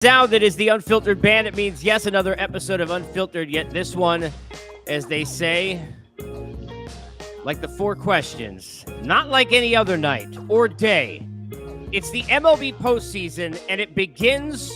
Sound that is the Unfiltered band. It means, yes, another episode of Unfiltered, yet this one, as they say, like the four questions, not like any other night or day. It's the MLB postseason, and it begins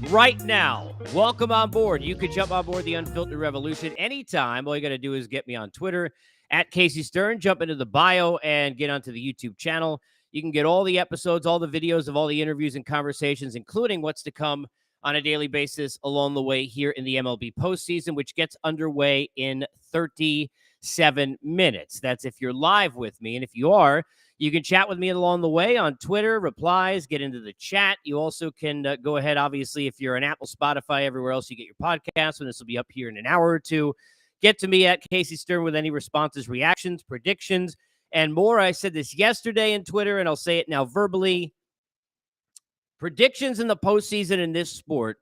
right now. Welcome on board. You could jump on board the Unfiltered Revolution anytime. All you got to do is get me on Twitter, at Casey Stern, jump into the bio, and get onto the YouTube channel. You can get all the episodes, all the videos of all the interviews and conversations, including what's to come on a daily basis along the way here in the MLB postseason, which gets underway in 37 minutes. That's if you're live with me. And if you are, you can chat with me along the way on Twitter, replies, get into the chat. You also can go ahead, obviously, if you're on Apple, Spotify, everywhere else you get your podcast, and this will be up here in an hour or two. Get to me at Casey Stern with any responses, reactions, predictions, and more. I said this yesterday in Twitter, and I'll say it now verbally. Predictions in the postseason in this sport,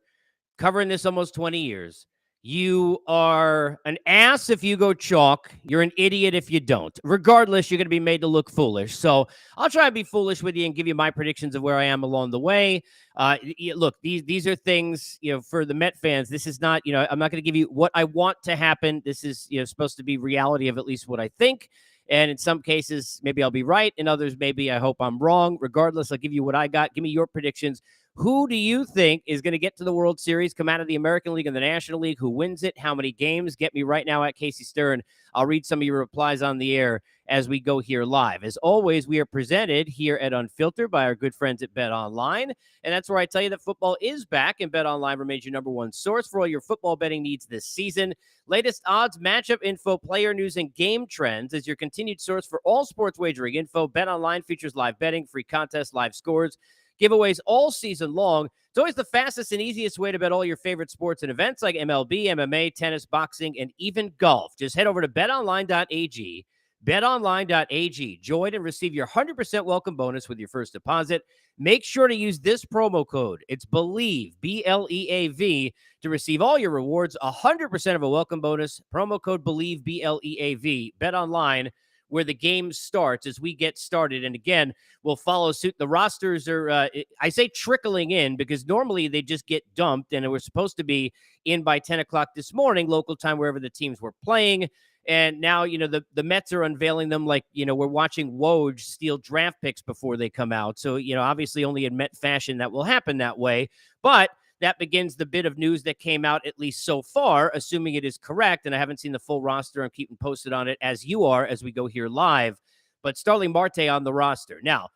covering this almost 20 years. You are an ass if you go chalk. You're an idiot if you don't. Regardless, you're going to be made to look foolish. So I'll try and be foolish with you and give you my predictions of where I am along the way. Look, these are things, for the Met fans. This is not, I'm not going to give you what I want to happen. This is, supposed to be reality of at least what I think. And in some cases, maybe I'll be right. In others, maybe I hope I'm wrong. Regardless, I'll give you what I got. Give me your predictions. Who do you think is going to get to the World Series, come out of the American League and the National League? Who wins it? How many games? Get me right now at Casey Stern. I'll read some of your replies on the air as we go here live. As always, we are presented here at Unfiltered by our good friends at Bet Online. And that's where I tell you that football is back, and Bet Online remains your number one source for all your football betting needs this season. Latest odds, matchup info, player news, and game trends is your continued source for all sports wagering info. Bet Online features live betting, free contests, live scores, giveaways all season long. It's always the fastest and easiest way to bet all your favorite sports and events like MLB, MMA, tennis, boxing, and even golf. Just head over to betonline.ag. BetOnline.ag. Join and receive your 100% welcome bonus with your first deposit. Make sure to use this promo code. It's BELIEVE, B-L-E-A-V, to receive all your rewards. 100% of a welcome bonus. Promo code BELIEVE, B-L-E-A-V. BetOnline, where the game starts as we get started. And again, we'll follow suit. The rosters are, I say trickling in because normally they just get dumped, and it was supposed to be in by 10 o'clock this morning, local time, wherever the teams were playing. And now, the Mets are unveiling them like, we're watching Woj steal draft picks before they come out. So, obviously only in Met fashion that will happen that way. But that begins the bit of news that came out, at least so far, assuming it is correct. And I haven't seen the full roster. I'm keeping posted on it as you are as we go here live. But Starling Marte on the roster. Now,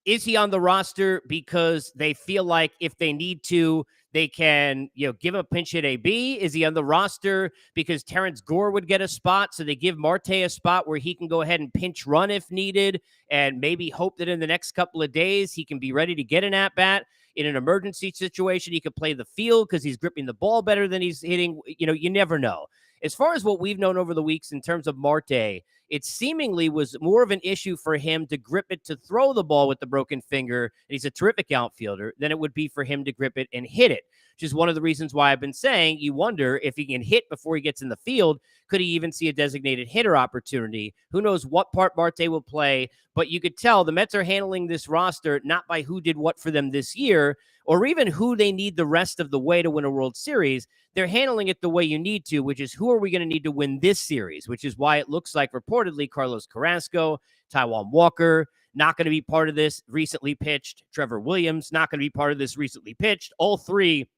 is he on the roster because they feel like if they need to, they can, give him a pinch hit AB? Is he on the roster because Terrence Gore would get a spot, so they give Marte a spot where he can go ahead and pinch run if needed and maybe hope that in the next couple of days he can be ready to get an at-bat? In an emergency situation, he could play the field because he's gripping the ball better than he's hitting. You never know. As far as what we've known over the weeks in terms of Marte, it seemingly was more of an issue for him to grip it to throw the ball with the broken finger, and he's a terrific outfielder, than it would be for him to grip it and hit it, which is one of the reasons why I've been saying you wonder if he can hit before he gets in the field. Could he even see a designated hitter opportunity? Who knows what part Marte will play, but you could tell the Mets are handling this roster not by who did what for them this year or even who they need the rest of the way to win a World Series. They're handling it the way you need to, which is who are we going to need to win this series, which is why it looks like reportedly Carlos Carrasco, Taijuan Walker, not going to be part of this, recently pitched. Trevor Williams, not going to be part of this, recently pitched. All three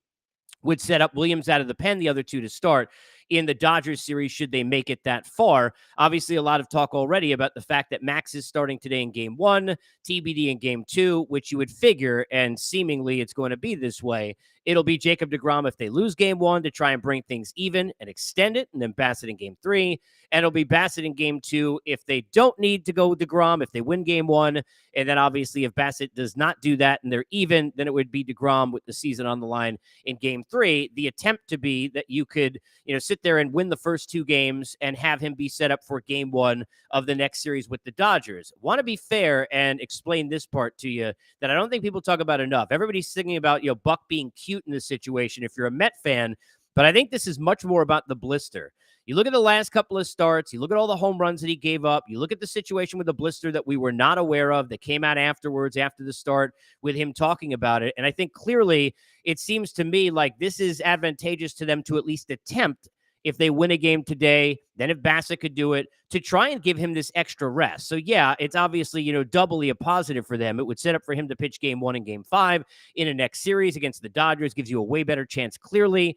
would set up Williams out of the pen, the other two to start in the Dodgers series should they make it that far. Obviously, a lot of talk already about the fact that Max is starting today in Game 1, TBD in Game 2, which you would figure, and seemingly it's going to be this way. It'll be Jacob deGrom if they lose Game 1 to try and bring things even and extend it, and then Bassett in Game 3. And it'll be Bassett in Game 2 if they don't need to go deGrom, if they win Game 1. And then obviously if Bassett does not do that and they're even, then it would be deGrom with the season on the line in Game 3. The attempt to be that you could, sit there and win the first two games and have him be set up for Game 1 of the next series with the Dodgers. Want to be fair and explain this part to you that I don't think people talk about enough. Everybody's thinking about, Buck being cute in this situation if you're a Met fan, but I think this is much more about the blister. You look at the last couple of starts, you look at all the home runs that he gave up, you look at the situation with the blister that we were not aware of that came out afterwards, after the start, with him talking about it. And I think clearly it seems to me like this is advantageous to them to at least attempt, if they win a game today, then if Bassett could do it, to try and give him this extra rest. So yeah, it's obviously, doubly a positive for them. It would set up for him to pitch game 1 and game 5 in a next series against the Dodgers, gives you a way better chance, clearly.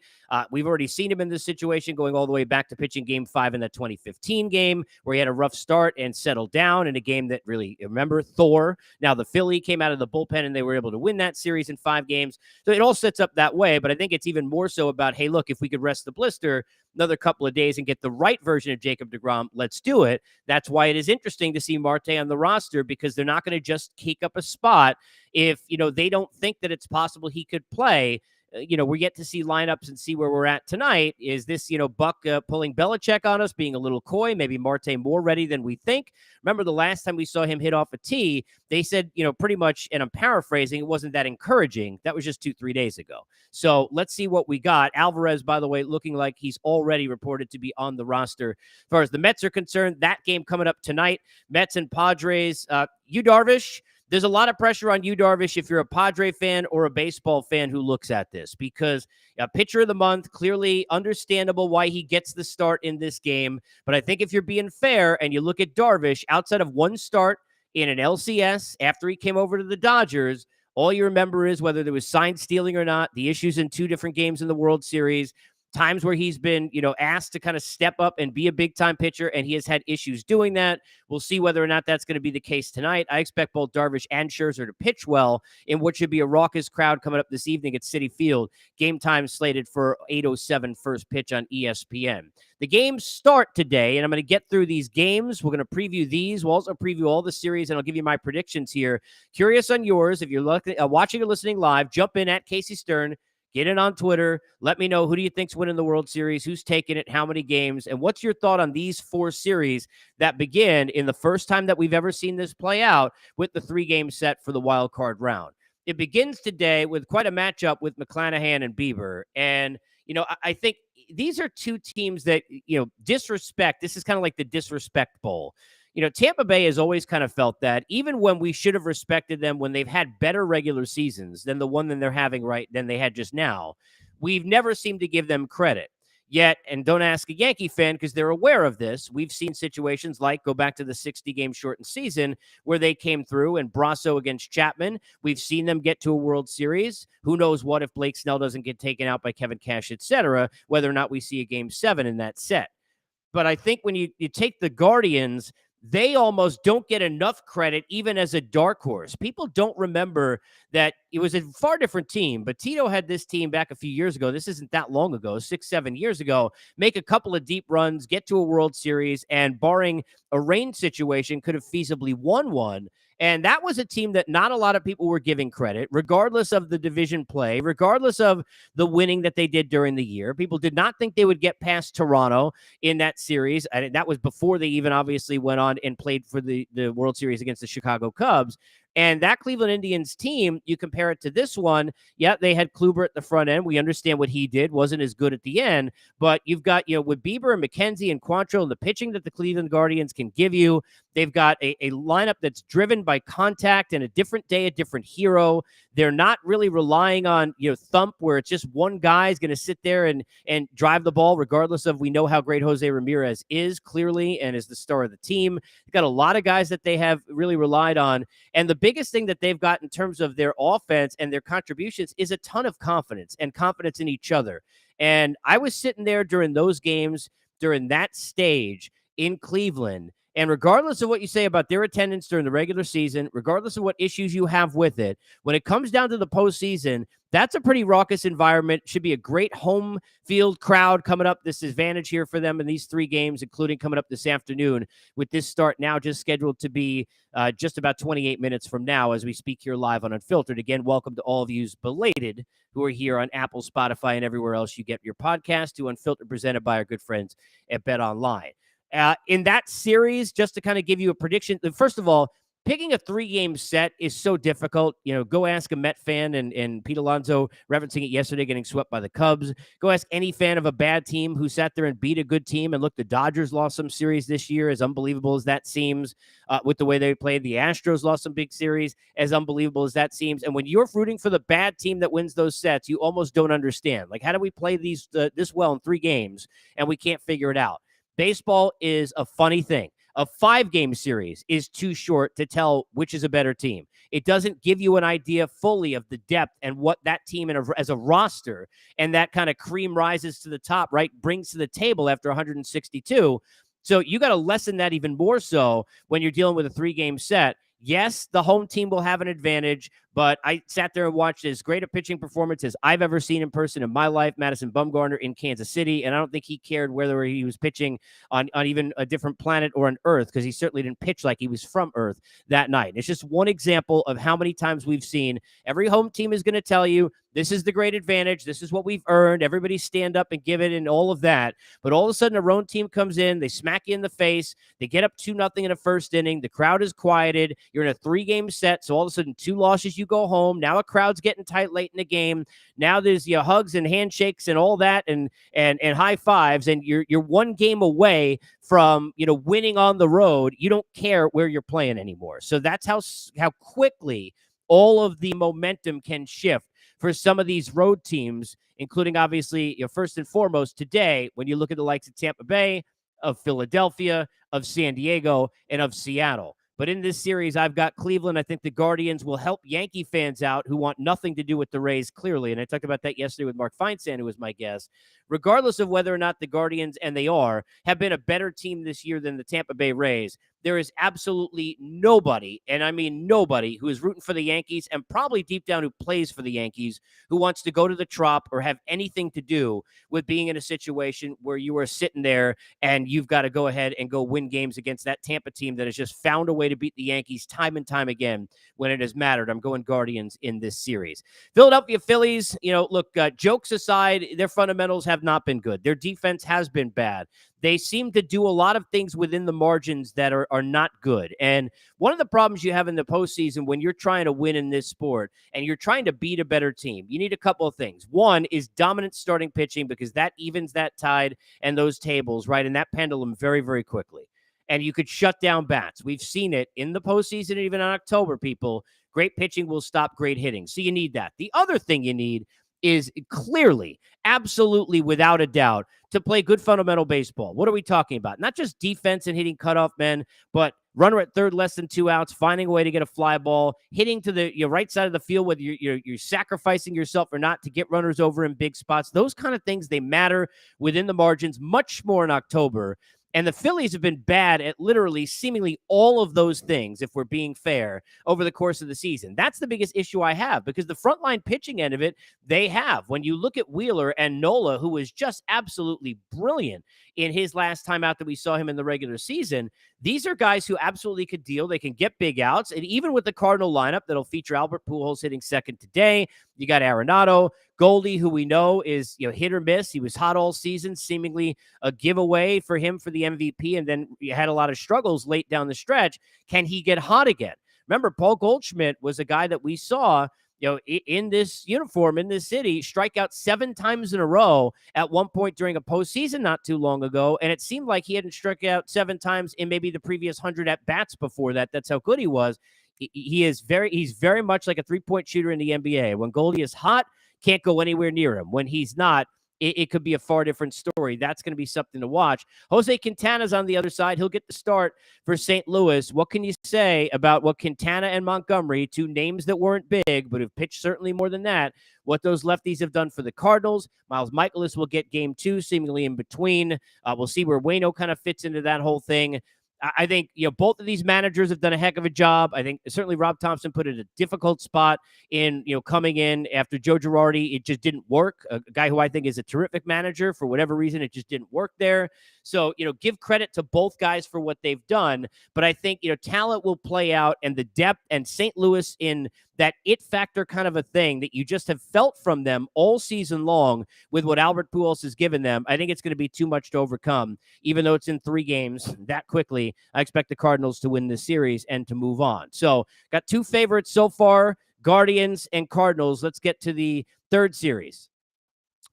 We've already seen him in this situation going all the way back to pitching game 5 in that 2015 game where he had a rough start and settled down in a game that really, remember, Thor. Now the Philly came out of the bullpen and they were able to win that series in 5 games. So it all sets up that way, but I think it's even more so about, hey, look, if we could rest the blister another couple of days and get the right version of Jacob deGrom, let's do it. That's why it is interesting to see Marte on the roster, because they're not going to just kick up a spot if, they don't think that it's possible he could play. We get to see lineups and see where we're at tonight. Is this, Buck pulling Belichick on us, being a little coy, maybe Marte more ready than we think? Remember the last time we saw him hit off a tee, they said, pretty much, and I'm paraphrasing, it wasn't that encouraging. That was just 2-3 days ago. So let's see what we got. Alvarez, by the way, looking like he's already reported to be on the roster. As far as the Mets are concerned, that game coming up tonight, Mets and Padres. Yu Darvish, there's a lot of pressure on Yu Darvish if you're a Padre fan or a baseball fan who looks at this, because a pitcher of the month, clearly understandable why he gets the start in this game. But I think if you're being fair and you look at Darvish, outside of one start in an LCS after he came over to the Dodgers, all you remember is whether there was sign stealing or not, the issues in 2 different games in the World Series, times where he's been, asked to kind of step up and be a big-time pitcher, and he has had issues doing that. We'll see whether or not that's going to be the case tonight. I expect both Darvish and Scherzer to pitch well in what should be a raucous crowd coming up this evening at Citi Field. Game time slated for 8:07 first pitch on ESPN. The games start today, and I'm going to get through these games. We're going to preview these. We'll also preview all the series, and I'll give you my predictions here. Curious on yours. If you're watching or listening live, jump in at Casey Stern. Get in on Twitter. Let me know, who do you think's winning the World Series? Who's taking it? How many games? And what's your thought on these 4 series that begin in the first time that we've ever seen this play out with the 3-game set for the wild card round? It begins today with quite a matchup with McClanahan and Bieber. And, I think these are 2 teams that, disrespect. This is kind of like the disrespect bowl. Tampa Bay has always kind of felt that, even when we should have respected them when they've had better regular seasons than the one that they're having than they had just now, we've never seemed to give them credit. Yet, and don't ask a Yankee fan because they're aware of this, we've seen situations like, go back to the 60-game shortened season where they came through, and Brasso against Chapman. We've seen them get to a World Series. Who knows what if Blake Snell doesn't get taken out by Kevin Cash, etc., whether or not we see a Game 7 in that set. But I think when you take the Guardians, they almost don't get enough credit even as a dark horse. People don't remember that it was a far different team, but Tito had this team back a few years ago. This isn't that long ago, 6-7 years ago, make a couple of deep runs, get to a World Series, and barring a rain situation, could have feasibly won one. And that was a team that not a lot of people were giving credit, regardless of the division play, regardless of the winning that they did during the year. People did not think they would get past Toronto in that series. And that was before they even obviously went on and played for the World Series against the Chicago Cubs. And that Cleveland Indians team, you compare it to this one, yeah, they had Kluber at the front end. We understand what he did, wasn't as good at the end. But you've got, with Bieber and McKenzie and Quantrill and the pitching that the Cleveland Guardians can give you, they've got a lineup that's driven by contact and a different day, a different hero. They're not really relying on, thump, where it's just one guy is going to sit there and drive the ball, regardless of, we know how great Jose Ramirez is, clearly, and is the star of the team. They've got a lot of guys that they have really relied on. And the biggest thing that they've got in terms of their offense and their contributions is a ton of confidence and confidence in each other. And I was sitting there during those games, during that stage in Cleveland, and regardless of what you say about their attendance during the regular season, regardless of what issues you have with it, when it comes down to the postseason, that's a pretty raucous environment. Should be a great home field crowd coming up. This advantage here for them in these 3 games, including coming up this afternoon with this start now just scheduled to be just about 28 minutes from now as we speak here live on Unfiltered. Again, welcome to all of you belated who are here on Apple, Spotify, and everywhere else you get your podcast, to Unfiltered, presented by our good friends at Bet Online. In that series, just to kind of give you a prediction, first of all, picking a 3-game set is so difficult. Go ask a Met fan, and Pete Alonso referencing it yesterday, getting swept by the Cubs. Go ask any fan of a bad team who sat there and beat a good team. And look, the Dodgers lost some series this year, as unbelievable as that seems, with the way they played. The Astros lost some big series, as unbelievable as that seems. And when you're rooting for the bad team that wins those sets, you almost don't understand. Like, how do we play these this well in 3 games and we can't figure it out? Baseball is a funny thing. A 5-game series is too short to tell which is a better team. It doesn't give you an idea fully of the depth and what that team as a roster and that kind of cream rises to the top, right, brings to the table after 162. So you got to lessen that even more so when you're dealing with a 3-game set. Yes, the home team will have an advantage, but I sat there and watched as great a pitching performance as I've ever seen in person in my life, Madison Bumgarner in Kansas City, and I don't think he cared whether he was pitching on even a different planet or on Earth, because he certainly didn't pitch like he was from Earth that night. It's just one example of how many times we've seen every home team is going to tell you, this is the great advantage, this is what we've earned, everybody stand up and give it and all of that. But all of a sudden, a road team comes in, they smack you in the face, they get up 2-0 in the first inning, the crowd is quieted, you're in a 3-game set, so all of a sudden 2 losses, you go home. Now a crowd's getting tight late in the game. Now there's hugs and handshakes and all that and high fives, and you're 1 game away from winning on the road. You don't care where you're playing anymore. So that's how quickly all of the momentum can shift for some of these road teams, including obviously, first and foremost today, when you look at the likes of Tampa Bay, of Philadelphia, of San Diego, and of Seattle. But in this series, I've got Cleveland. I think the Guardians will help Yankee fans out who want nothing to do with the Rays, clearly. And I talked about that yesterday with Mark Feinsand, who was my guest. Regardless of whether or not the Guardians, and they have been a better team this year than the Tampa Bay Rays, there is absolutely nobody, and I mean nobody, who is rooting for the Yankees and probably deep down who plays for the Yankees, who wants to go to the Trop or have anything to do with being in a situation where you are sitting there and you've got to go ahead and go win games against that Tampa team that has just found a way to beat the Yankees time and time again when it has mattered. I'm going Guardians in this series. Philadelphia Phillies, look, jokes aside, their fundamentals have not been good. Their defense has been bad. They seem to do a lot of things within the margins that are not good. And one of the problems you have in the postseason when you're trying to win in this sport and you're trying to beat a better team, you need a couple of things. One is dominant starting pitching, because that evens that tide and those tables, right, and that pendulum very, very quickly. And you could shut down bats. We've seen it in the postseason, and even in October, people. Great pitching will stop great hitting. So you need that. The other thing you need is clearly, absolutely, without a doubt, to play good fundamental baseball. What are we talking about? Not just defense and hitting cutoff men, but runner at third, less than 2 outs, finding a way to get a fly ball, hitting to the right side of the field, whether you're sacrificing yourself or not to get runners over in big spots. Those kind of things, they matter within the margins much more in October. And the Phillies have been bad at literally seemingly all of those things, if we're being fair, over the course of the season. That's the biggest issue I have, because the frontline pitching end of it, they have. When you look at Wheeler and Nola, who was just absolutely brilliant in his last time out that we saw him in the regular season, these are guys who absolutely could deal. They can get big outs. And even with the Cardinal lineup that'll feature Albert Pujols hitting second today, you got Arenado, Goldie, who we know is hit or miss. He was hot all season, seemingly a giveaway for him for the MVP, and then he had a lot of struggles late down the stretch. Can he get hot again? Remember, Paul Goldschmidt was a guy that we saw in this uniform, in this city, strike out 7 times in a row at one point during a postseason not too long ago. And it seemed like he hadn't struck out 7 times in maybe the previous 100 at-bats before that. That's how good he was. He's very much like a 3-point shooter in the NBA. When Goldie is hot, can't go anywhere near him. When he's not, it could be a far different story. That's going to be something to watch. Jose Quintana's on the other side. He'll get the start for St. Louis. What can you say about what Quintana and Montgomery, 2 names that weren't big, but have pitched certainly more than that, what those lefties have done for the Cardinals? Miles Mikolas will get game 2, seemingly in between. We'll see where Waino kind of fits into that whole thing. I think, both of these managers have done a heck of a job. I think certainly Rob Thompson put it in a difficult spot in, coming in after Joe Girardi. It just didn't work. A guy who I think is a terrific manager. For whatever reason, it just didn't work there. So, give credit to both guys for what they've done. But I think, talent will play out, and the depth, and St. Louis in that it factor kind of a thing that you just have felt from them all season long with what Albert Pujols has given them, I think it's going to be too much to overcome. Even though it's in 3 games that quickly, I expect the Cardinals to win this series and to move on. So got 2 favorites so far, Guardians and Cardinals. Let's get to the third series.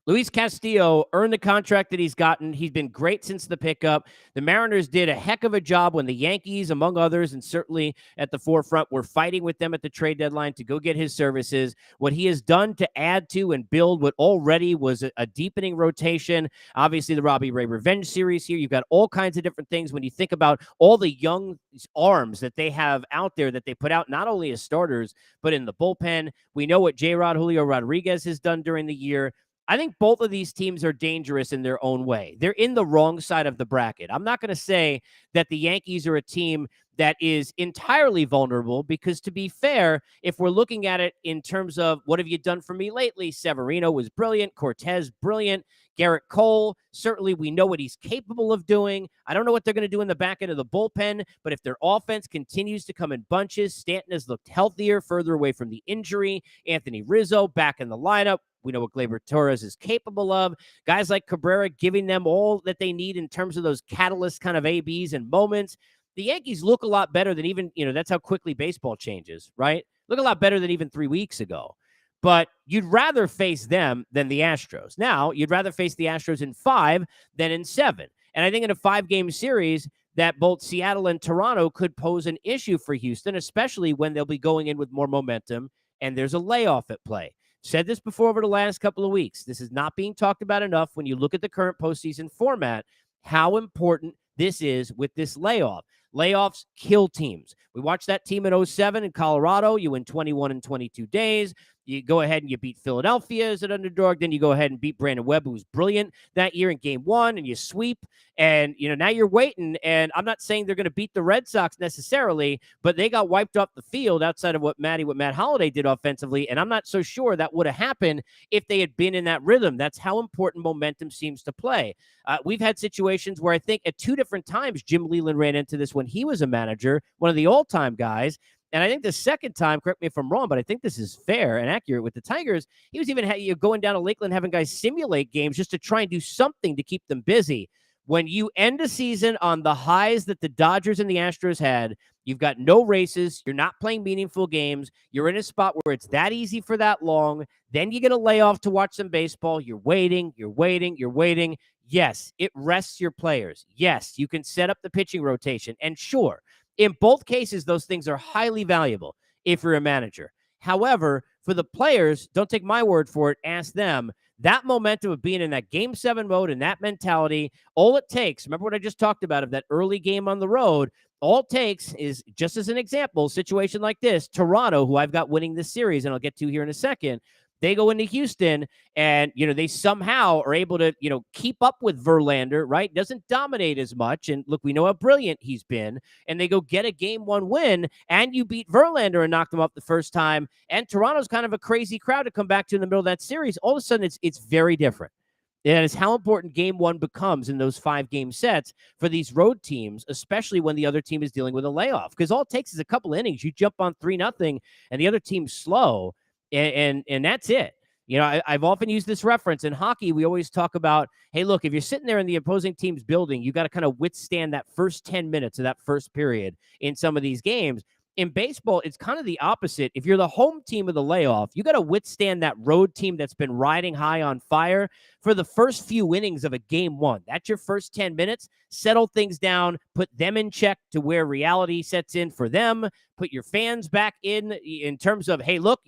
Luis Castillo earned the contract that he's gotten. He's been great since the pickup. The Mariners did a heck of a job when the Yankees, among others, and certainly at the forefront, were fighting with them at the trade deadline to go get his services. What he has done to add to and build what already was a deepening rotation. Obviously, the Robbie Ray Revenge series here. You've got all kinds of different things when you think about all the young arms that they have out there that they put out, not only as starters, but in the bullpen. We know what J-Rod Julio Rodriguez has done during the year. I think both of these teams are dangerous in their own way. They're in the wrong side of the bracket. I'm not going to say that the Yankees are a team that is entirely vulnerable because, to be fair, if we're looking at it in terms of what have you done for me lately, Severino was brilliant, Cortez brilliant, Garrett Cole, certainly we know what he's capable of doing. I don't know what they're going to do in the back end of the bullpen, but if their offense continues to come in bunches, Stanton has looked healthier, further away from the injury, Anthony Rizzo back in the lineup. We know what Gleyber Torres is capable of. Guys like Cabrera giving them all that they need in terms of those catalyst kind of ABs and moments. The Yankees look a lot better than even, that's how quickly baseball changes, right? Look a lot better than even 3 weeks ago. But you'd rather face them than the Astros. Now, you'd rather face the Astros in 5 than in 7. And I think in a 5-game series that both Seattle and Toronto could pose an issue for Houston, especially when they'll be going in with more momentum and there's a layoff at play. Said this before over the last couple of weeks. This is not being talked about enough when you look at the current postseason format, how important this is with this layoff. Layoffs kill teams. We watched that team in 07 in Colorado. You win 21 in 22 days. You go ahead and you beat Philadelphia as an underdog. Then you go ahead and beat Brandon Webb, who was brilliant that year in game 1, and you sweep. And, now you're waiting. And I'm not saying they're going to beat the Red Sox necessarily, but they got wiped off the field outside of what Matt Holliday did offensively. And I'm not so sure that would have happened if they had been in that rhythm. That's how important momentum seems to play. We've had situations where I think at 2 different times, Jim Leyland ran into this when he was a manager, one of the all-time guys. And I think the second time, correct me if I'm wrong, but I think this is fair and accurate with the Tigers. He was even going down to Lakeland having guys simulate games just to try and do something to keep them busy. When you end a season on the highs that the Dodgers and the Astros had, you've got no races. You're not playing meaningful games. You're in a spot where it's that easy for that long. Then you get a layoff to watch some baseball. You're waiting. Yes, it rests your players. Yes, you can set up the pitching rotation. And sure, in both cases, those things are highly valuable if you're a manager. However, for the players, don't take my word for it, ask them. That momentum of being in that Game 7 mode and that mentality, all it takes, remember what I just talked about of that early game on the road, all it takes is, just as an example, situation like this, Toronto, who I've got winning this series, and I'll get to here in a second, they go into Houston and, they somehow are able to, keep up with Verlander, right? Doesn't dominate as much. And look, we know how brilliant he's been. And they go get a Game 1 win, and you beat Verlander and knock them up the first time. And Toronto's kind of a crazy crowd to come back to in the middle of that series. All of a sudden, it's very different. And it's how important Game 1 becomes in those 5-game sets for these road teams, especially when the other team is dealing with a layoff. Because all it takes is a couple innings. You jump on 3-0 and the other team's slow. And that's it. I've often used this reference in hockey. We always talk about, hey, look, if you're sitting there in the opposing team's building, you got to kind of withstand that first 10 minutes of that first period in some of these games. In baseball, it's kind of the opposite. If you're the home team of the layoff, you got to withstand that road team that's been riding high on fire for the first few innings of a Game 1. That's your first 10 minutes. Settle things down, put them in check to where reality sets in for them. Put your fans back in terms of, hey, look,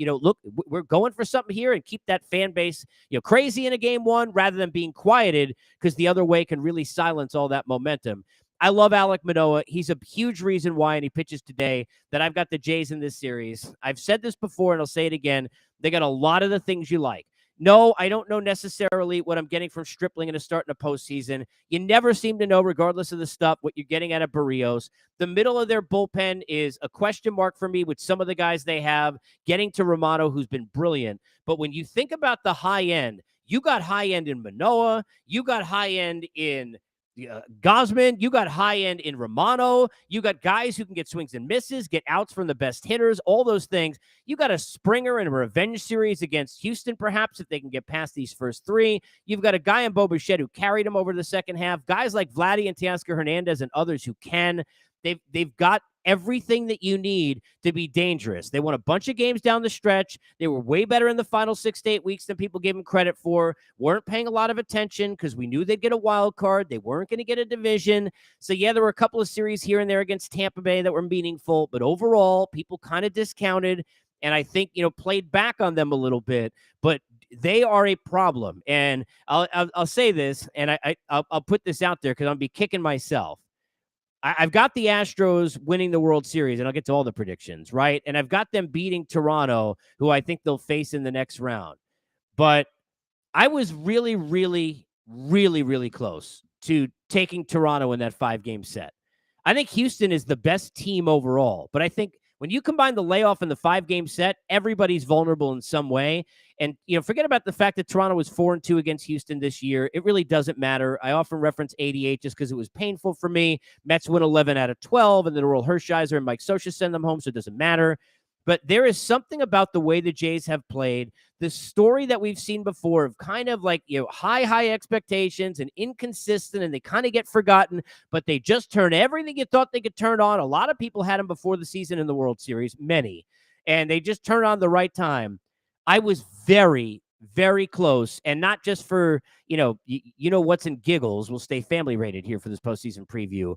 we're going for something here, and keep that fan base, crazy in a Game 1 rather than being quieted, because the other way can really silence all that momentum. I love Alek Manoah. He's a huge reason why, and he pitches today, that I've got the Jays in this series. I've said this before, and I'll say it again. They got a lot of the things you like. No, I don't know necessarily what I'm getting from Stripling in a start in a postseason. You never seem to know, regardless of the stuff, what you're getting out of Barrios. The middle of their bullpen is a question mark for me with some of the guys they have, getting to Romano, who's been brilliant. But when you think about the high end, you got high end in Manoah. You got high end in Gosman, you got high end in Romano, you got guys who can get swings and misses, get outs from the best hitters, all those things. You got a Springer in a revenge series against Houston, perhaps, if they can get past these first three. You've got a guy in Bo Bichette who carried him over the second half. Guys like Vladdy and Teoscar Hernandez and others who can. They've got everything that you need to be dangerous. They won a bunch of games down the stretch. They were way better in the final 6 to 8 weeks than people gave them credit for. Weren't paying a lot of attention because we knew they'd get a wild card. They weren't going to get a division. So, yeah, there were a couple of series here and there against Tampa Bay that were meaningful. But overall, people kind of discounted and I think, played back on them a little bit. But they are a problem. And I'll say this, and I'll put this out there because I'll be kicking myself. I've got the Astros winning the World Series, and I'll get to all the predictions, right? And I've got them beating Toronto, who I think they'll face in the next round. But I was really, really, really, really close to taking Toronto in that 5-game set. I think Houston is the best team overall, but I think when you combine the layoff and the 5-game set, everybody's vulnerable in some way. And, forget about the fact that Toronto was 4-2 against Houston this year. It really doesn't matter. I often reference 88 just because it was painful for me. Mets win 11 out of 12, and then Earl Hershiser and Mike Scioscia send them home, so it doesn't matter. But there is something about the way the Jays have played, the story that we've seen before of kind of like, high expectations and inconsistent, and they kind of get forgotten, but they just turn everything you thought they could turn on. A lot of people had them before the season in the World Series, many, and they just turn on the right time. I was very, very close, and not just for, what's in giggles. We'll stay family rated here for this postseason preview,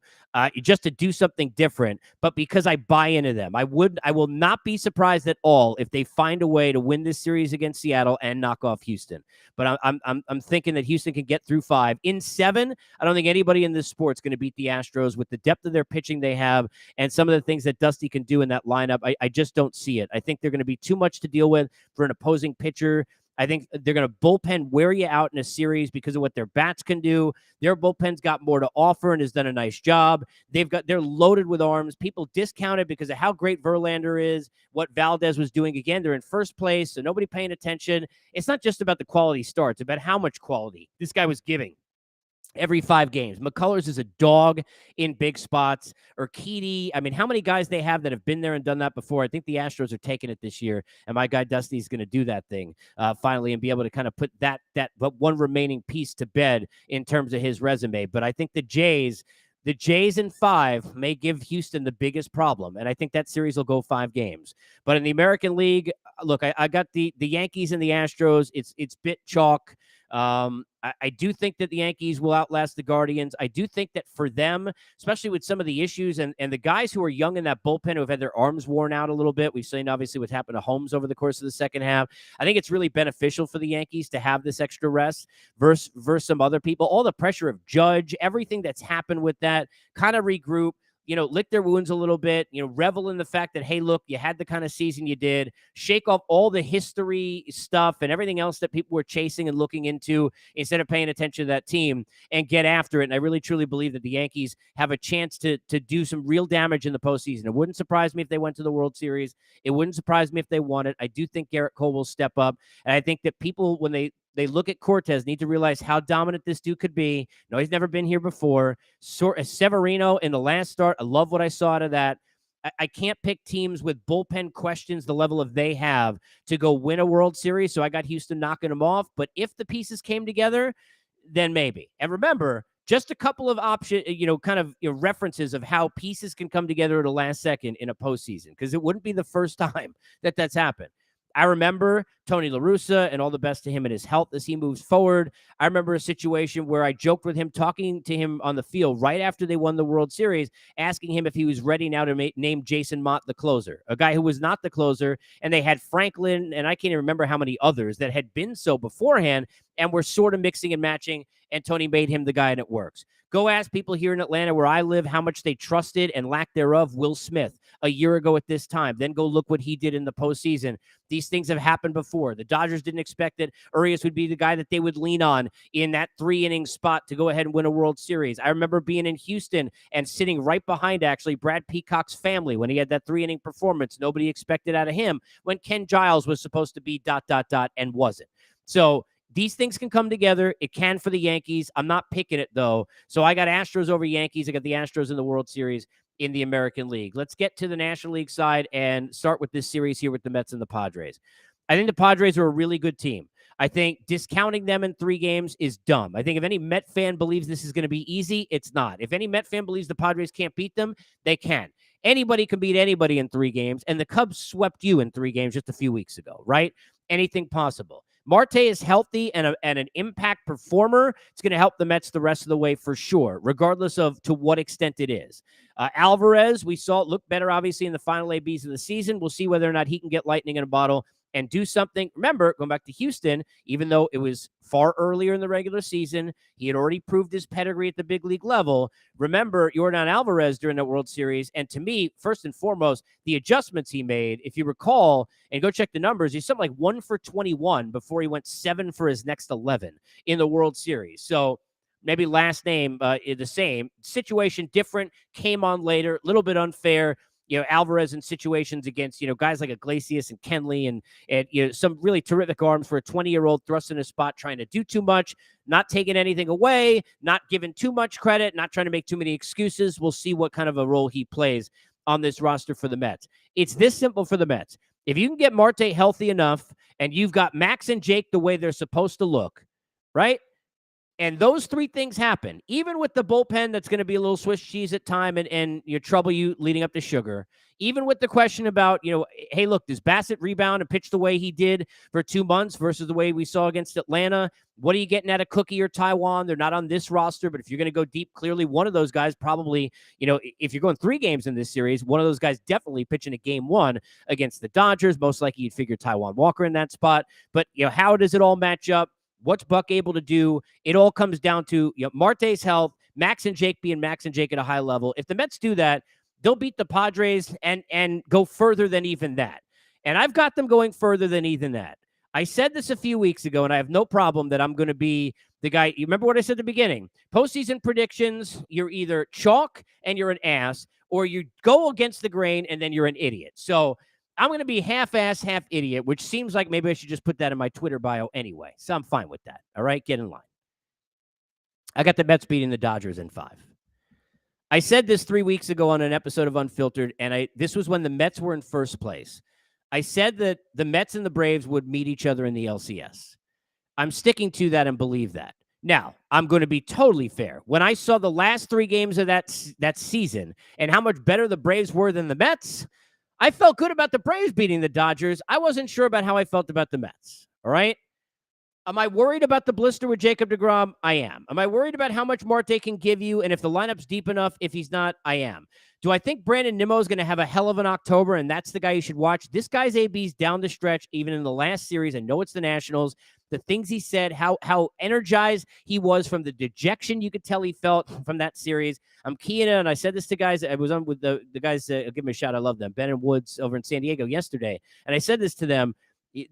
just to do something different, but because I buy into them. I will not be surprised at all if they find a way to win this series against Seattle and knock off Houston. But I'm thinking that Houston can get through 5. In 7, I don't think anybody in this sport's going to beat the Astros with the depth of their pitching they have and some of the things that Dusty can do in that lineup. I just don't see it. I think they're going to be too much to deal with for an opposing pitcher. I think they're going to bullpen wear you out in a series because of what their bats can do. Their bullpen's got more to offer and has done a nice job. They're loaded with arms. People discount it because of how great Verlander is, what Valdez was doing. Again, they're in first place, so nobody paying attention. It's not just about the quality start. It's about how much quality this guy was giving every 5 games. McCullers is a dog in big spots. Urquidy, how many guys they have that have been there and done that before? I think the Astros are taking it this year, and my guy Dusty is going to do that thing finally and be able to kind of put that one remaining piece to bed in terms of his resume. But I think the Jays in 5 may give Houston the biggest problem, and I think that series will go 5 games. But in the American League, look, I got the Yankees and the Astros. It's bit chalk. I do think that the Yankees will outlast the Guardians. I do think that for them, especially with some of the issues and the guys who are young in that bullpen who have had their arms worn out a little bit, we've seen obviously what happened to Holmes over the course of the second half. I think it's really beneficial for the Yankees to have this extra rest versus some other people. All the pressure of Judge, everything that's happened with that, kind of regroup. Lick their wounds a little bit, revel in the fact that, hey, look, you had the kind of season you did, shake off all the history stuff and everything else that people were chasing and looking into instead of paying attention to that team and get after it. And I really, truly believe that the Yankees have a chance to do some real damage in the postseason. It wouldn't surprise me if they went to the World Series. It wouldn't surprise me if they won it. I do think Garrett Cole will step up. And I think that people, when they look at Cortez, need to realize how dominant this dude could be. No, he's never been here before. Severino in the last start, I love what I saw out of that. I can't pick teams with bullpen questions the level of they have to go win a World Series, so I got Houston knocking them off. But if the pieces came together, then maybe. And remember, just a couple of references of how pieces can come together at the last second in a postseason, because it wouldn't be the first time that that's happened. I remember Tony La Russa, and all the best to him and his health as he moves forward. I remember a situation where I joked with him, talking to him on the field right after they won the World Series, asking him if he was ready now to name Jason Mott the closer, a guy who was not the closer. And they had Franklin, and I can't even remember how many others that had been so beforehand and were sort of mixing and matching, and Tony made him the guy, and it works. Go ask people here in Atlanta where I live how much they trusted and lack thereof Will Smith a year ago at this time. Then go look what he did in the postseason. These things have happened before. The Dodgers didn't expect that Urias would be the guy that they would lean on in that 3-inning spot to go ahead and win a World Series. I remember being in Houston and sitting right behind, actually, Brad Peacock's family when he had that 3-inning performance. Nobody expected out of him when Ken Giles was supposed to be ... and wasn't. So These things can come together. It can for the Yankees. I'm not picking it, though. So I got Astros over Yankees. I got the Astros in the World Series in the American League. Let's get to the National League side and start with this series here with the Mets and the Padres. I think the Padres are a really good team. I think discounting them in 3 games is dumb. I think if any Met fan believes this is going to be easy, it's not. If any Met fan believes the Padres can't beat them, they can. Anybody can beat anybody in 3 games, and the Cubs swept you in 3 games just a few weeks ago, right? Anything possible. Marte is healthy and an impact performer. It's going to help the Mets the rest of the way for sure, regardless of to what extent it is. Alvarez, we saw it look better, obviously, in the final ABs of the season. We'll see whether or not he can get lightning in a bottle and do something. Remember, going back to Houston, even though it was far earlier in the regular season, he had already proved his pedigree at the big league level. Remember Yordan Alvarez during the World Series, and to me, first and foremost, the adjustments he made, if you recall, and go check the numbers, he's something like 1 for 21 before he went 7 for his next 11 in the World Series. So maybe last name is the same. Situation different, came on later, a little bit unfair. Alvarez in situations against, guys like Iglesias and Kenley and some really terrific arms for a 20-year-old thrust in a spot, trying to do too much, not taking anything away, not giving too much credit, not trying to make too many excuses. We'll see what kind of a role he plays on this roster for the Mets. It's this simple for the Mets. If you can get Marte healthy enough and you've got Max and Jake the way they're supposed to look, right? And those 3 things happen, even with the bullpen that's going to be a little Swiss cheese at time and trouble you leading up to Sugar. Even with the question about, hey, look, does Bassett rebound and pitch the way he did for 2 months versus the way we saw against Atlanta? What are you getting out of Cookie or Taiwan? They're not on this roster, but if you're going to go deep, clearly one of those guys probably, if you're going 3 games in this series, one of those guys definitely pitching a game 1 against the Dodgers. Most likely you'd figure Taiwan Walker in that spot. But, how does it all match up? What's Buck able to do? It all comes down to Marte's health, Max and Jake being Max and Jake at a high level. If the Mets do that, they'll beat the Padres and go further than even that. And I've got them going further than even that. I said this a few weeks ago, and I have no problem that I'm going to be the guy. You remember what I said at the beginning? Postseason predictions, you're either chalk and you're an ass, or you go against the grain and then you're an idiot. So I'm going to be half-ass, half-idiot, which seems like maybe I should just put that in my Twitter bio anyway. So I'm fine with that. All right? Get in line. I got the Mets beating the Dodgers in 5. I said this 3 weeks ago on an episode of Unfiltered, and this was when the Mets were in first place. I said that the Mets and the Braves would meet each other in the LCS. I'm sticking to that and believe that. Now, I'm going to be totally fair. When I saw the last 3 games of that season and how much better the Braves were than the Mets, I felt good about the Braves beating the Dodgers. I wasn't sure about how I felt about the Mets. All right? Am I worried about the blister with Jacob deGrom? I am. Am I worried about how much Marte can give you and if the lineup's deep enough? If he's not, I am. Do I think Brandon Nimmo is going to have a hell of an October and that's the guy you should watch? This guy's AB's down the stretch, even in the last series. I know it's the Nationals. The things he said, how energized he was from the dejection you could tell he felt from that series. I'm keying in, and I said this to guys. I was on with the guys. I'll give them a shout. I love them. Ben and Woods over in San Diego yesterday. And I said this to them.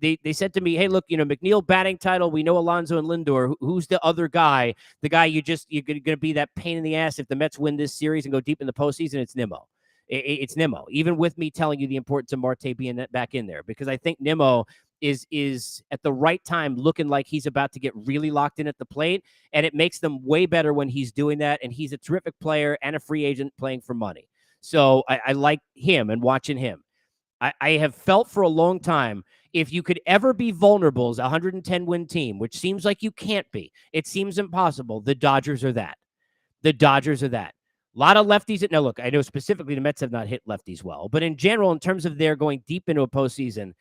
They said to me, hey, look, McNeil batting title. We know Alonso and Lindor. Who's the other guy? The guy you're going to be that pain in the ass if the Mets win this series and go deep in the postseason? It's Nimmo. It's Nimmo. Even with me telling you the importance of Marte being back in there, because I think Nimmo is at the right time looking like he's about to get really locked in at the plate, and it makes them way better when he's doing that, and he's a terrific player and a free agent playing for money. So I like him and watching him. I have felt for a long time, if you could ever be vulnerable as a 110-win team, which seems like you can't be, it seems impossible, the Dodgers are that. The Dodgers are that. A lot of lefties. Now, look, I know specifically the Mets have not hit lefties well, but in general, in terms of their going deep into a postseason,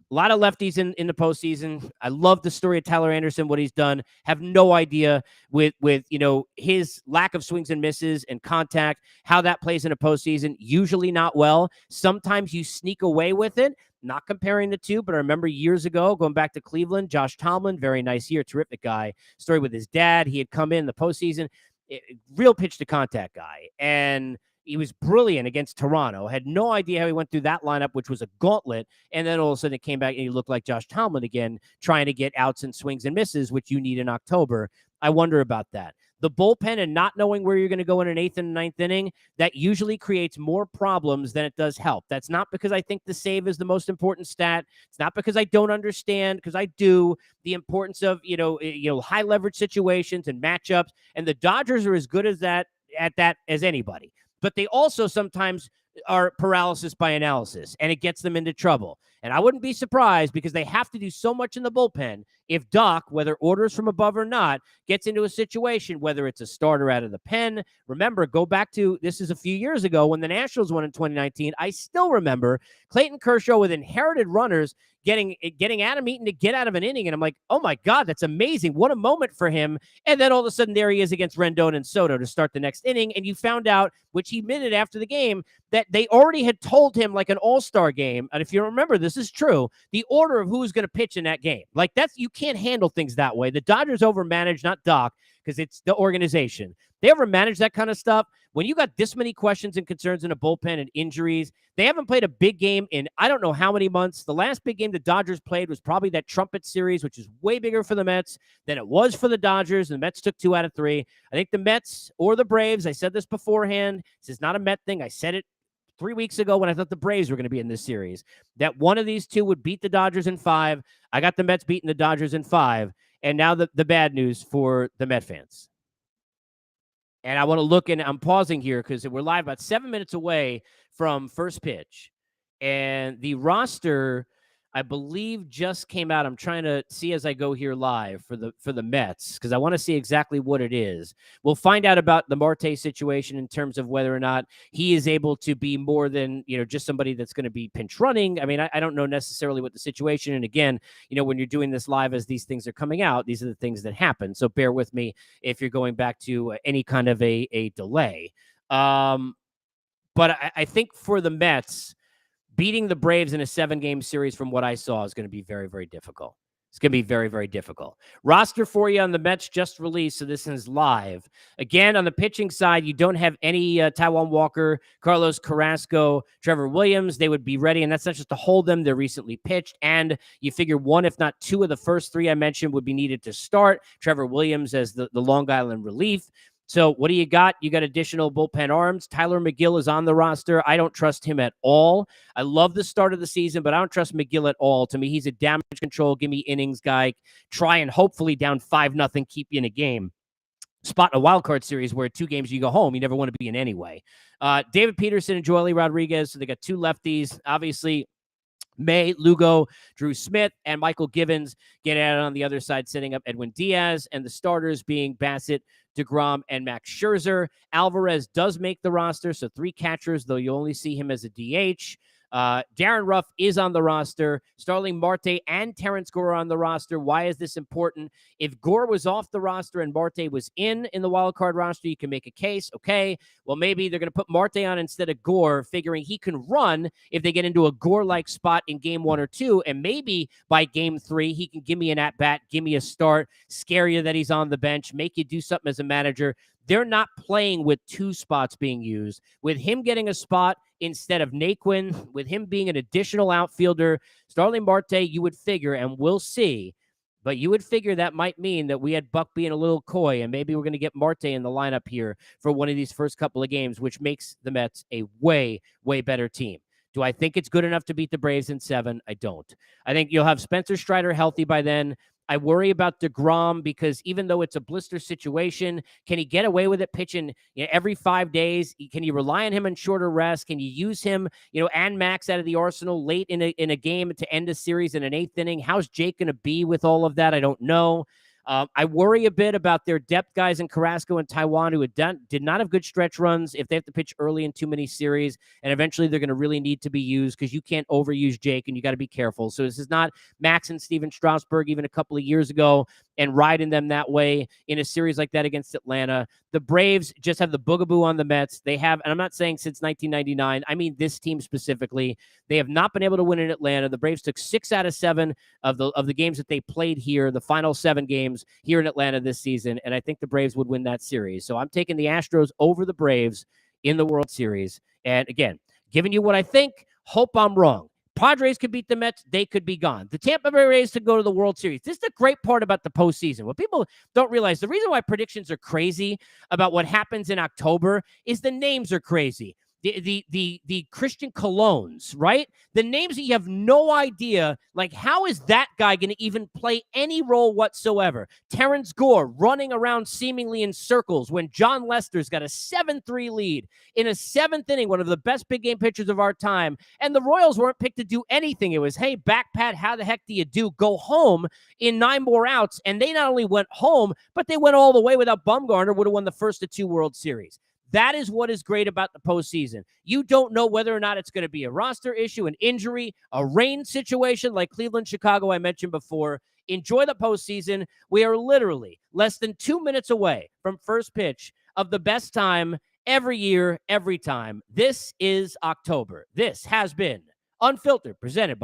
a lot of lefties in the postseason. I love the story of Tyler Anderson, what he's done. Have no idea with his lack of swings and misses and contact, how that plays in a postseason. Usually not well. Sometimes you sneak away with it. Not comparing the two, but I remember years ago, going back to Cleveland, Josh Tomlin, very nice year, terrific guy. Story with his dad. He had come in the postseason, real pitch to contact guy. And he was brilliant against Toronto. Had no idea how he went through that lineup, which was a gauntlet. And then all of a sudden it came back and he looked like Josh Tomlin again, trying to get outs and swings and misses, which you need in October. I wonder about that. The bullpen and not knowing where you're going to go in an eighth and ninth inning, that usually creates more problems than it does help. That's not because I think the save is the most important stat. It's not because I don't understand, because I do, the importance of, high leverage situations and matchups. And the Dodgers are as good as that at that as anybody. But they also sometimes are paralysis by analysis, and it gets them into trouble. And I wouldn't be surprised, because they have to do so much in the bullpen, if Doc, whether orders from above or not, gets into a situation, whether it's a starter out of the pen. Remember, go back to, this is a few years ago when the Nationals won in 2019. I still remember Clayton Kershaw with inherited runners getting Adam Eaton to get out of an inning. And I'm like, oh my God, that's amazing. What a moment for him. And then all of a sudden there he is against Rendon and Soto to start the next inning. And you found out, which he admitted after the game, that they already had told him, like an all-star game. And if you remember, this is true, the order of who's going to pitch in that game. Like, you can't handle things that way. The Dodgers overmanage, not Doc, because it's the organization. They overmanage that kind of stuff. When you got this many questions and concerns in a bullpen and injuries, they haven't played a big game in I don't know how many months. The last big game the Dodgers played was probably that Trumpet series, which is way bigger for the Mets than it was for the Dodgers. And the Mets took 2 out of 3. I think the Mets or the Braves, I said this beforehand, this is not a Met thing. I said it 3 weeks ago when I thought the Braves were going to be in this series, that one of these two would beat the Dodgers in 5. I got the Mets beating the Dodgers in 5. And now the bad news for the Met fans. And I want to look, and I'm pausing here because we're live about 7 minutes away from first pitch. And the roster, I believe, just came out. I'm trying to see as I go here live for the Mets, because I want to see exactly what it is. We'll find out about the Marte situation in terms of whether or not he is able to be more than, just somebody that's going to be pinch running. I mean, I don't know necessarily what the situation. And again, when you're doing this live as these things are coming out, these are the things that happen. So bear with me if you're going back to any kind of a delay. But I think for the Mets, beating the Braves in a 7-game series, from what I saw, is going to be very, very difficult. It's going to be very, very difficult. Roster for you on the Mets just released, so this is live. Again, on the pitching side, you don't have any Taijuan Walker, Carlos Carrasco, Trevor Williams. They would be ready, and that's not just to hold them. They're recently pitched, and you figure 1, if not 2 of the first 3 I mentioned would be needed to start. Trevor Williams as the Long Island relief. So what do you got? You got additional bullpen arms. Tyler McGill is on the roster. I don't trust him at all. I love the start of the season, but I don't trust McGill at all. To me, he's a damage control, give me innings guy. Try and hopefully down 5-0, keep you in a game. Spot in a wild card series where 2 games you go home, you never want to be in anyway. David Peterson and Joely Rodriguez. So they got 2 lefties. Obviously, May, Lugo, Drew Smith, and Michael Givens get out on the other side, setting up Edwin Diaz, and the starters being Bassett, DeGrom, and Max Scherzer. Alvarez does make the roster, so 3 catchers, though you only see him as a DH. Darren Ruff is on the roster. Starling Marte and Terrence Gore are on the roster. Why is this important? If Gore was off the roster and Marte was in the wild card roster, you can make a case. Okay, well, maybe they're going to put Marte on instead of Gore, figuring he can run if they get into a Gore-like spot in game 1 or 2, and maybe by game 3, he can give me an at-bat, give me a start, scare you that he's on the bench, make you do something as a manager. They're not playing with 2 spots being used. With him getting a spot instead of Naquin, with him being an additional outfielder, Starling Marte, you would figure, and we'll see, but you would figure that might mean that we had Buck being a little coy, and maybe we're going to get Marte in the lineup here for one of these first couple of games, which makes the Mets a way, way better team. Do I think it's good enough to beat the Braves in 7? I don't. I think you'll have Spencer Strider healthy by then. I worry about DeGrom because even though it's a blister situation, can he get away with it pitching every 5 days? Can you rely on him in shorter rest? Can you use him, and Max out of the arsenal late in a game to end a series in an 8th inning? How's Jake going to be with all of that? I don't know. I worry a bit about their depth guys in Carrasco and Taijuan, who did not have good stretch runs if they have to pitch early in too many series, and eventually they're going to really need to be used because you can't overuse Jake, and you got to be careful. So this is not Max and Steven Strasburg even a couple of years ago and riding them that way in a series like that against Atlanta. The Braves just have the boogaboo on the Mets. They have, and I'm not saying since 1999, I mean this team specifically, they have not been able to win in Atlanta. The Braves took 6 out of 7 of the games that they played here, the final 7 games here in Atlanta this season, and I think the Braves would win that series. So I'm taking the Astros over the Braves in the World Series. And again, giving you what I think, hope I'm wrong. Padres could beat the Mets, they could be gone. The Tampa Bay Rays to go to the World Series. This is the great part about the postseason. What people don't realize, the reason why predictions are crazy about what happens in October is the names are crazy. The Christian Colognes, right? The names that you have no idea, like, how is that guy going to even play any role whatsoever? Terrence Gore running around seemingly in circles when John Lester's got a 7-3 lead in a 7th inning, one of the best big game pitchers of our time, and the Royals weren't picked to do anything. It was, hey, back pat, how the heck do you do? Go home in 9 more outs, and they not only went home, but they went all the way without Bumgarner, would have won the first of 2 World Series. That is what is great about the postseason. You don't know whether or not it's going to be a roster issue, an injury, a rain situation like Cleveland, Chicago, I mentioned before. Enjoy the postseason. We are literally less than 2 minutes away from first pitch of the best time every year, every time. This is October. This has been Unfiltered, presented by